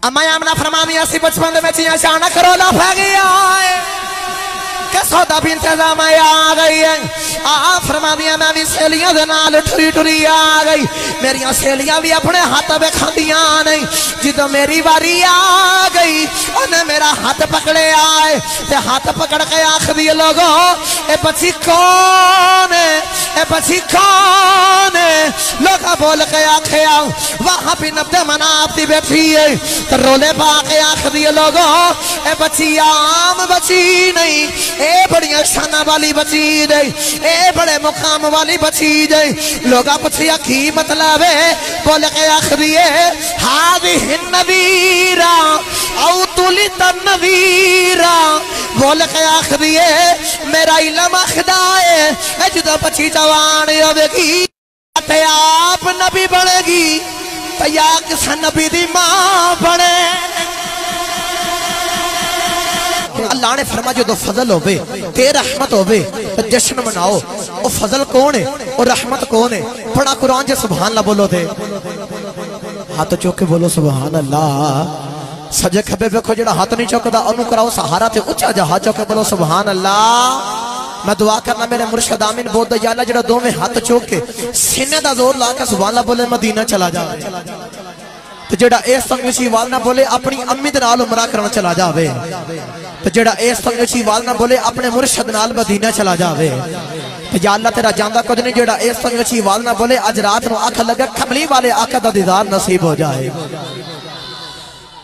اما آمنہ فرمانی اسی بچپن دے میں چیئے شانہ کرولا پھا گیا ہے کہ سودا بھی انتظام آ گئی ہے فرما دیا میں بھی سیلیاں دے نال ٹھری ٹھری آ گئی میریاں سیلیاں بھی اپنے ہاتھ بے کھاندیاں نہیں جدو میری باری آ گئی انہیں میرا ہاتھ پکڑے آئے تے ہاتھ پکڑ کے آخ دیئے لوگوں اے بچی کون ہے اے بچی کون ہے لوگا بول کے آکھے آؤں وہاں بھی نبدے مناب دی بیٹھی ہے تو رولے پا کے آخ دیئے لوگوں اے بچی عام بچی نہیں اے بڑیاں شانہ والی بچی نہیں اے بڑے مقام والی بچی جائے لوگا پچھیا کی مطلب ہے بول کے آخریے حاضح النویرہ او تولیت النویرہ بول کے آخریے میرا علم اخدائے اے جدہ بچی جوان ہوئے گی تے آپ نبی بڑھے گی تے یا کس نبی دی ماں بڑھے اللہ نے فرما جو دو فضل ہوئے تے رحمت ہوئے جشن مناؤ او فضل کون ہے اور رحمت کون ہے پڑھا قرآن جے سبحان اللہ بولو دے ہاتھ چوکے بولو سبحان اللہ سجے کھبے بے کھو جڑا ہاتھ نہیں چوکے دا انو کراؤ سہارا تے اچھا جا ہاتھ چوکے بولو سبحان اللہ میں دعا کرنا میرے مرشد آمین بہت دا یا اللہ جڑا دو میں ہاتھ چوکے سینے دا زور لا کے سبحان اللہ بولے مدینہ چلا جاوے تو جڑا ایس سنگوشی والنا بولے اپنی امی دنال عمرہ کرنا چلا جاوے تو جڑا ایس سنگوشی والنا بولے اپنے مرشد نال مدینہ چلا جاوے تو یا اللہ تیرا جاندہ کچھ نہیں جڑا ایس سنگوشی والنا بولے اج رات نو آنکھ لگا کملی والے آقا دا دیدار نصیب ہو جائے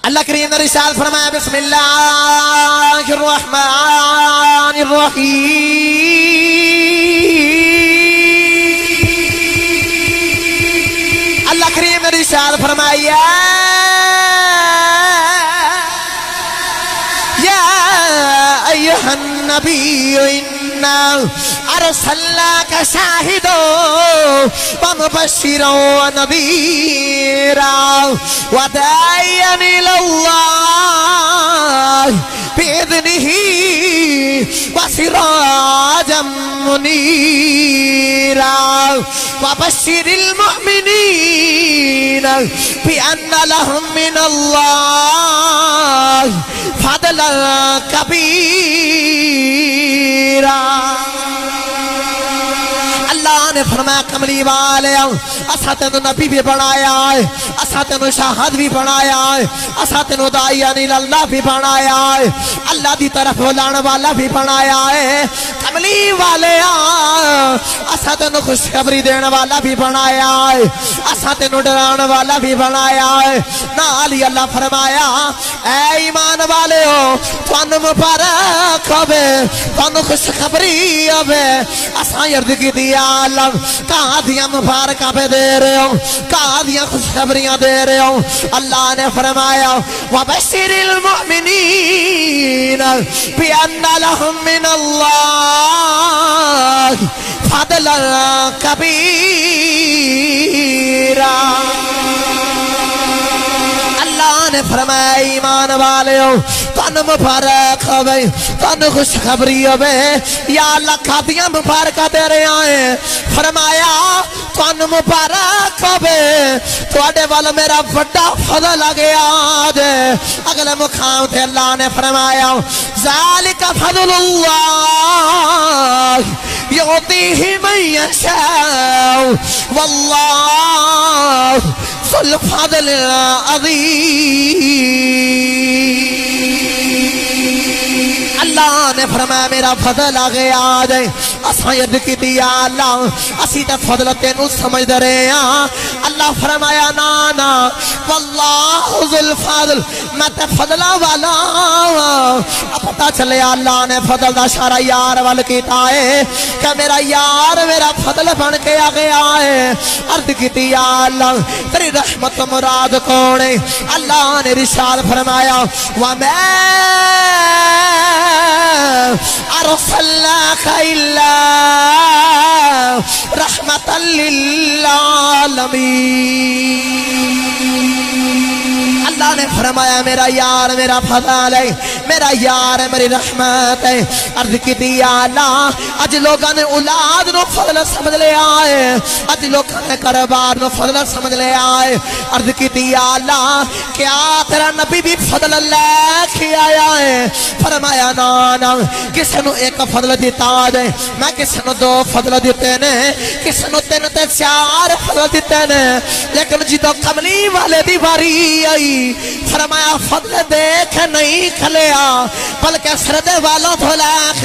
اللہ کریم نے رسالت فرمایا بسم اللہ الرحمن الرحیم اللہ کریم نے رسالت فرمایا یا ایہا النبی انا ارسلناک شاہدو ومبشرا ونذیرا وداعیا الی اللہ بإذنہ وسراجا منیرا وبشر المؤمنین بأن لهم من اللہ فضلا کبیرا اللہ نے فرمایا کملی والے اسا تینو نبی بھی بنایا ہے اسا تینو شاہد بھی بنایا ہے اسا تینو داعیان اللہ بھی بنایا ہے اللہ دی طرف بلانے والا بھی بنایا ہے کملی والے اسا تینو خوشخبری دینے والا بھی بنایا ہے اسا تینو ڈرانے والا بھی بنایا ہے نالی اللہ فرمایا اے ایمان والے ہو تانو مبارک ہوئے تانو خوشخبری ہوئے اسا یرد کی دیا اللہ کہاں دیا مبارکہ پہ دے رہے ہوں کہاں دیا خوشخبریاں دے رہے ہوں اللہ نے فرمایا وَبَشِّرِ الْمُؤْمِنِينَ بِأَنَّ لَهُم مِّنَ اللَّهِ فَضْلًا كَبِيرًا اللہ نے فرمایا ایمان والے ہو تن مبارک ہوئے تن خوشخبری ہوئے یا اللہ کھاتیاں مبارکہ دے رہے آئے فرمایا تن مبارک ہوئے تو آڈے والا میرا بڑا فضل لگے آجے اگلے مقام تھے اللہ نے فرمایا ذالک فضل اللہ یعطیہ من یشاء واللہ ذو الفضل العظیم اللہ نے فرمایا میرا فضل آگے آجائے اساں ید کی دیا اللہ اسی تے فضل تینو سمجھ دے رہے ہیں اللہ فرمایا نانا واللہ ذو الفضل میں تے فضلہ والا اب پتا چلے اللہ نے فضل دا شارہ یار وال کیتا ہے کہ میرا یار میرا فضل بن کے آگے آئے عرض کی دیا اللہ تیری رحمت مراد کونے اللہ نے رسال فرمایا وَمَا أرسلناك إلا رحمة للعالمين اللہ نے فرمایا میرا یار میرا فضل ہے میرا یار ہے میری رحمت ہے عرض کی دی یا اللہ اج لوگاں نے اولاد نو فضل سمجھ لیا ہے اج لوگاں نے کاروبار نو فضل سمجھ لیا ہے عرض کی دی یا اللہ کیا تیرا نبی بھی فضل لے کے آیا ہے فرمایا نا کسے نو ایک فضل دیتا ہے میں کسے نو دو فضل دیتے نے کسے نو تین تے چار فضل دیتے نے لیکن جدو کملی والے دی باری آئی فرمایا فضل دیکھ نہیں کھلیا بلکہ سردے والوں دھولاک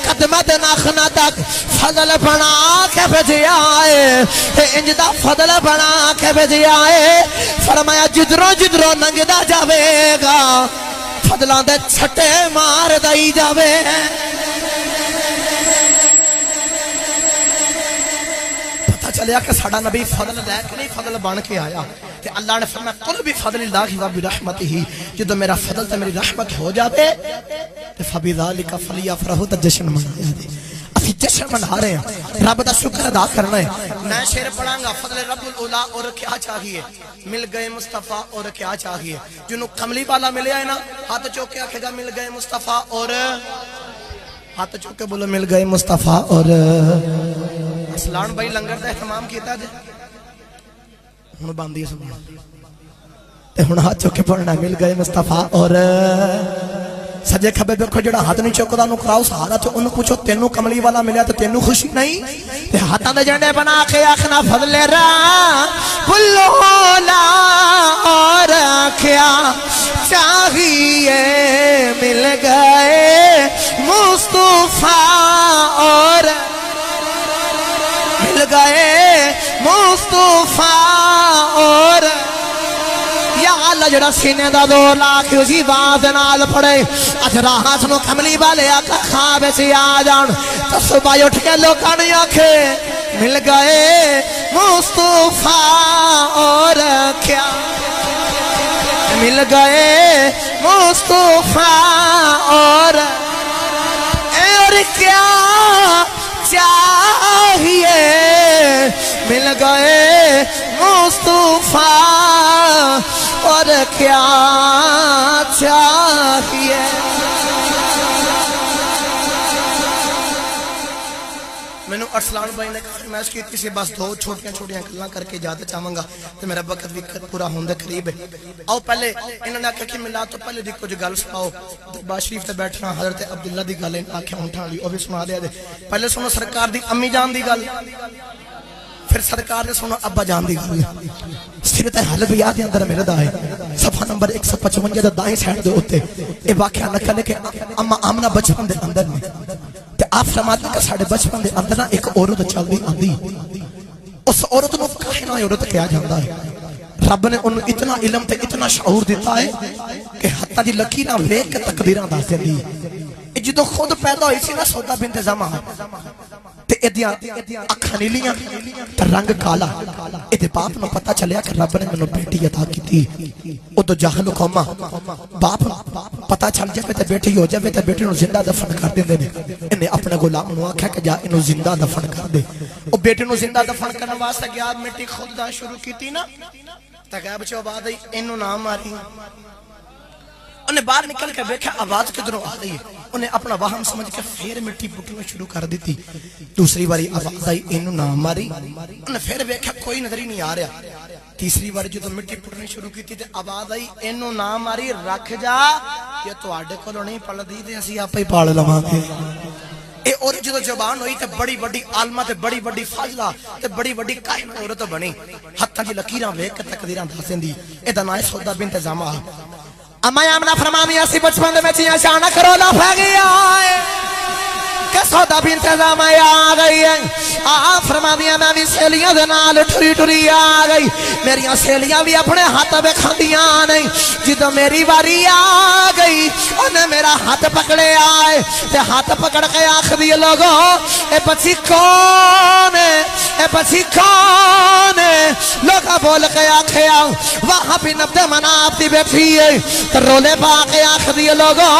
قدمت ناخنا تک فضل بنا کے بھیجیا ہے انجدہ فضل بنا کے بھیجیا ہے فرمایا جدروں جدروں ننگدہ جاوے گا فضلان دے چھٹے مار دائی جاوے پتہ چلیا کہ ساڑا نبی فضل لے کے نہیں فضل بان کے آیا کہ اللہ نے فرمایا قل بھی فضل اللہ و برحمتہ ہی جدو میرا فضل تے میری رحمت ہو جاوے تو فبذالک فلیفرحوا تے جشن منایا دے اسی جشن منا رہے ہیں رب دا شکر ادا کرنا ہے میں شعر پڑھاں گا فضل رب الاولا اور کیا چاہیے مل گئے مصطفیٰ اور کیا چاہیے جنہوں کملی والا ملے آئے نا ہاتھ چوکے آکھے گا مل گئے مصطفیٰ اور ہاتھ چوکے بولو مل گئے مصطفیٰ اور اسلان بھائی لنگر دا احتمام کیتا جے ہن باندھی سبحان تے ہن ہاتھ چوکے پڑھنا مل گئے مصطفیٰ اور سجے کھبے دیکھو جڑا ہاتھ نہیں چوکدا نو کراؤ سہارا تے انہوں پوچھو تینوں کملی والا ملیا تے تینوں خوشی نہیں تے ہاتھاں دے جھنڈے بنا کے آکھنا فضل اولا اور کیا چاہیے مل گئے مصطفیٰ اور مل گئے مصطفیٰ اور یا اللہ جڑا سینے دا دو لاکھ اسی باز نال پڑے اج راہاں سنو کملی والے آقا خواب سے آ جان تو صبح اٹھ کے لوکاں نے آکھے مل گئے مصطفیٰ اور کیا مل گئے مصطفیٰ اور کیا چاہیے مل گئے مصطفیٰ اور کیا چاہیے میں نے ارسلان بھائی نے فرمائش کی کسی بس دو چھوٹیاں چھوٹیاں گلاں کر کے جاتے چاہوں گا تو میرا وقت بھی پورا ہوندے قریب ہے آؤ پہلے انہوں نے آکھا کہ ملا تو پہلے دی کچھ گل سناؤ دربار شریف تے بیٹھنا حضرت عبداللہ دی گل آنکھیں اٹھا لی وہ بھی سنا دیا دے پہلے سنو سرکار دی امی جان دی گل پھر سرکار نے سنو ابا جان دی گل سیرت حلبیہ دے اندر میرے دا ہے صفحہ نمبر 155 دا دائیں سائڈ دے ہوتے اے واقعہ نکلے کہ اما آمنہ بچپن دے اندر میں تے آپ فرماتے کہ ساڑھے بچپن دے اندر ایک عورت چل دی آندی اس عورت نو کہنا عورت کیا جاندہ ہے رب نے انہوں اتنا علم تے اتنا شعور دیتا ہے کہ حتی دی لکیرہ ویک کے تقدیران دا سے دی جدو خود پیدا ہوئی سی نا سودا بنت زمان تے ایدیاں اکھاں نیلیاں تے رنگ کالا ایدے باپ نو پتہ چلیا کہ رب نے منو بیٹی عطا کی تھی او تو جاہل قوما باپ پتہ چل جائے تے بیٹی ہو جائے تے بیٹی نو زندہ دفن کر دیں دے انہیں اپنے غلام نو آکھا کہ جا انہوں زندہ دفن کر دے او بیٹی نو زندہ دفن کرنے واسطے گیا مٹی خود دا شروع کی تھی نا تاکہ بچے آباد آئی انہوں نام ماری انہیں باہر نکل کے بیکھا آواز کدھروں آ رہی ہے انہیں اپنا وہم سمجھ کے پھر مٹی پٹنا شروع کر دیتی دوسری باری آواز آئی انہوں نام ماری انہیں پھر بیکھا کوئی نظر ہی نہیں آ رہا تیسری باری جو مٹی پٹنی شروع کی تھی آواز آئی انہوں نام ماری رکھ جا یہ تو آڈے کو نہیں پڑھ دی تھے اسی آپ ہی پاڑ لما کے اے اور جدو زبان ہوئی تے بڑی بڑی عالمہ تے بڑی بڑی فاضلہ تے بڑی بڑی قائم عورت بنی حتی جی لکیران ویک کے تقدیران دھاسیں دی اے دنائے سودا بنت زامہ اما آمنہ فرمامی ایسی بچپن دے میں چیاں شانہ کرولا پھا گیا ہے کہ سودا بنت زامہ آ گئی ہے فرمامی میں سیلیاں دے نال ٹھری ٹھری آ گئی میریاں سیلیاں بھی اپنے ہاتھ بے کھاندیاں نہیں جدو میری باری آ گئی انہیں میرا ہاتھ پکڑے آئے تے ہاتھ پکڑ کے آخ دیئے لوگوں اے بچی کون ہے اے بچی کون ہے لوگا بول کے آکھے آؤں وہاں بھی نبدے مناب دی بیٹھی ہے تو رولے پا کے آخ دیئے لوگوں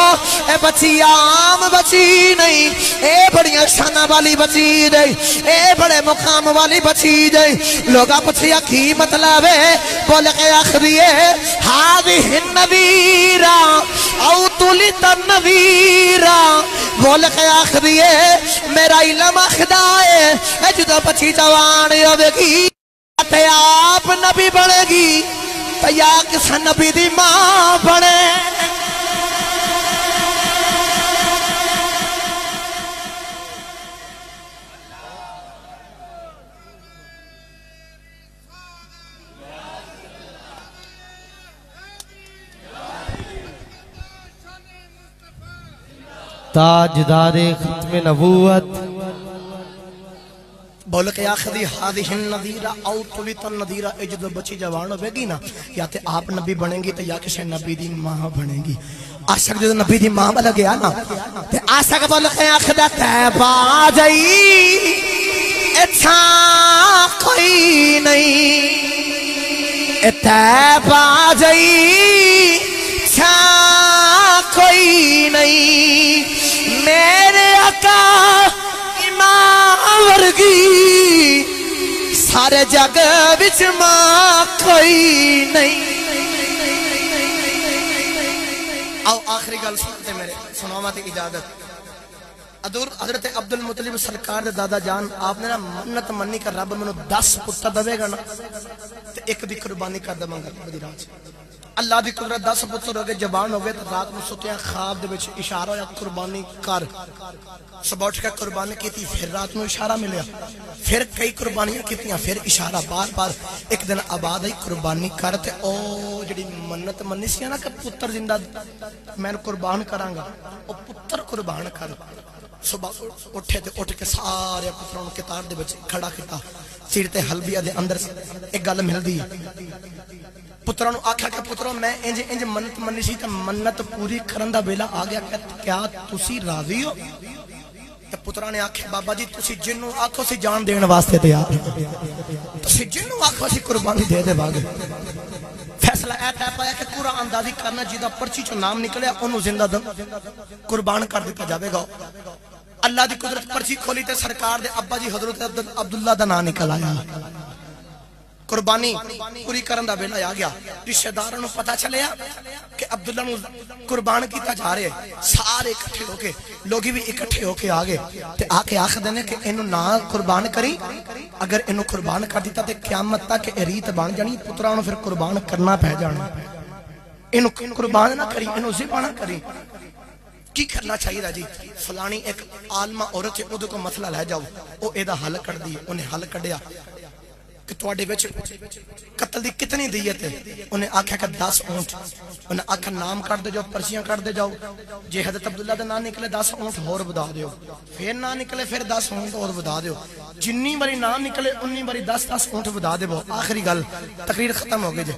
اے بچی عام بچی نہیں اے بڑیاں شانہ والی بچی دے اے بڑے مقام والی بچی دے لوگا پچھیا کی مطلب ہے بول کے آخ دیئے ہاذہ النذیرہ او تولی تنویرا بول کے آخری ہے میرا علم اخدائے اے جدہ بچی جوان ہوئے گی تے آپ نبی بڑھے گی تو یا کس نبی دی ماں بڑھے تاجدار ختم نبوت بول کے آخری حاضح النذیرہ او طلت النذیرہ اے جدو بچی جوان ہوئے گی نا یا تے آپ نبی بنیں گی تو یا کسی نبی دی ماں بنیں گی آشک جدو نبی دی ماں بلا گیا نا تے آشک بول کے آخری تیبا جائی اچھا کوئی نہیں تیبا جائی اچھا کوئی نہیں میرے آقا امام ورگی سارے جگ وچ ماں کوئی نہیں آؤ آخری گل سنتے میرے سنوامات اجازت حضرت عبدالمطلب سرکار دے دادا جان آپ نے نا منت منی کر رب منو 10 پتر دوے گا نا تے ایک دی قربانی کر دے منگا بدی راج اللہ دی قدرت 10 پتر ہو گئے جوان ہو گئے تو رات میں سوتے ہیں خواب دے وچ اشارہ ہویا قربانی کر صبح اٹھ کے قربانی کی تھی پھر رات میں اشارہ ملیا پھر کئی قربانیاں کیتیاں پھر اشارہ بار بار ایک دن آباد ہے قربانی کر تے او جڑی منت منی سی نا کہ پتر زندہ میں قربان کروں گا او پتر قربان کر صبح اٹھے تے اٹھ کے سارے پتروں کے تار دے وچ کھڑا کیتا سیرتے حلبیہ دے اندر ایک گل ملدی پتروں آکھا کہ پتروں میں انج منت منی سی تے منت پوری کرن دا ویلا آ گیا کہ کیا تسی راضی ہو تے پتروں نے آکھے بابا جی تسی جنوں آکھو سی جان دین واسطے تیار تسی جنوں آکھو سی قربانی دے دے باگے فیصلہ اے طے پایا کہ پورا اندازی کرنا جیدہ پرچی چو نام نکلے انہوں زندہ قربان کر دیتا جاوے گا اللہ دی قدرت پرچی کھولی تے سرکار دے ابا جی حضرت عبداللہ دا نام نکل آیا قربانی پوری کرن دا ویلا آ گیا رشتہ داراں نوں پتہ چلیا کہ عبداللہ نوں قربان کیتا جا رہے سارے اکٹھے ہو کے لوگی بھی اکٹھے ہو کے آگے تے آ کے آخدے نے کہ اینوں نہ قربان کری اگر اینوں قربان کر دیتا تے قیامت تک اے ریت بن جانی پتراں نوں پھر قربان کرنا پے جانا اینوں قربان نہ کری اینوں ذبح نہ کری کی کرنا چاہیے دا جی فلانی ایک عالمہ عورت ہے اودے کو مسئلہ لے جاؤ او اے دا حل کر دی انہیں حل کڈیا کہ تواڈے وچ قتل دی کتنی دیت ہے انہیں آکھیا کہ 10 اونٹ انہیں آکھا نام کر دے جاؤ پرچیاں کر دے جاؤ جے حضرت عبداللہ دا نام نکلے 10 اونٹ اور بدا دیو پھر نام نکلے پھر 10 اونٹ اور بدا دیو جنی باری نام نکلے انی باری 10 اونٹ بدا دیو آخری گل تقریر ختم ہو گئی جے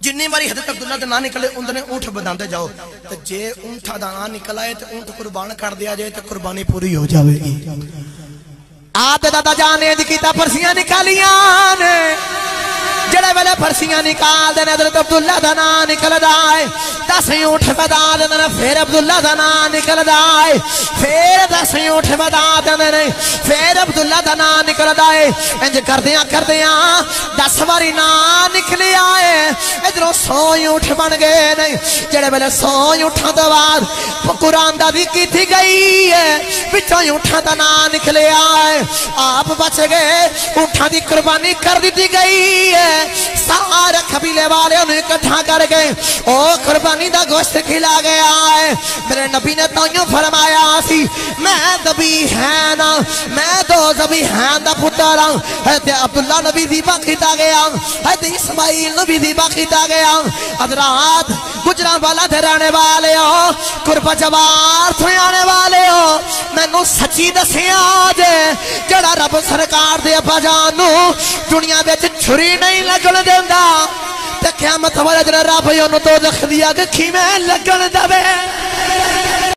جنی باری حضرت عبداللہ دا نام نکلے اندنے اونٹ بداندے جاؤ تو جے اونٹا دا نام نکلائے تو اونٹ قربان کر دیا جائے تو قربانی پوری ہو جاوے گی آدھے دادا جانے دی کیتا پرسیاں نکالیاں نے جڑے ویلے پرسیاں نکال دے حضرت عبداللہ دا نام نکل دائے 10 اونٹ بدا دے پھر عبداللہ دا نام نکل دائے پھر 10 اونٹ بدا دے پھر عبداللہ دا نام نکل دائے انج کردیاں 10 باری نام نکلے آئے ادھروں 100 اونٹ بن گئے نہیں جڑے ویلے 100 اونٹاں دے بعد قرآن دا بھی کیتی گئی ہے وچوں اونٹاں دا نام نکلے آئے آپ بچ گئے اونٹاں دی قربانی کر دی گئی ہے سارے قبیلے والے انہیں اکٹھا کر گئے او قربانی دا گوشت کھلا گیا ہے میرے نبی نے تو فرمایا سی میں ذبی ہے نا میں تو ذبی ہے دا پتر ہوں حضرت عبداللہ نبی ذبح کیتا گیا حضرت اسماعیل نبی ذبح کیتا گیا حضرات گجراں والا دے رہنے والے ہو قربہ جوار تھے آنے والے ہو میں نو سچی دسیاں جے جڑا رب سرکار دے ابا جانو دنیا بیچ چھری نہیں لگن دیندہ تے قیامت والے جڑا رب یونو تو دخ دیا کہ کھی میں لگن دے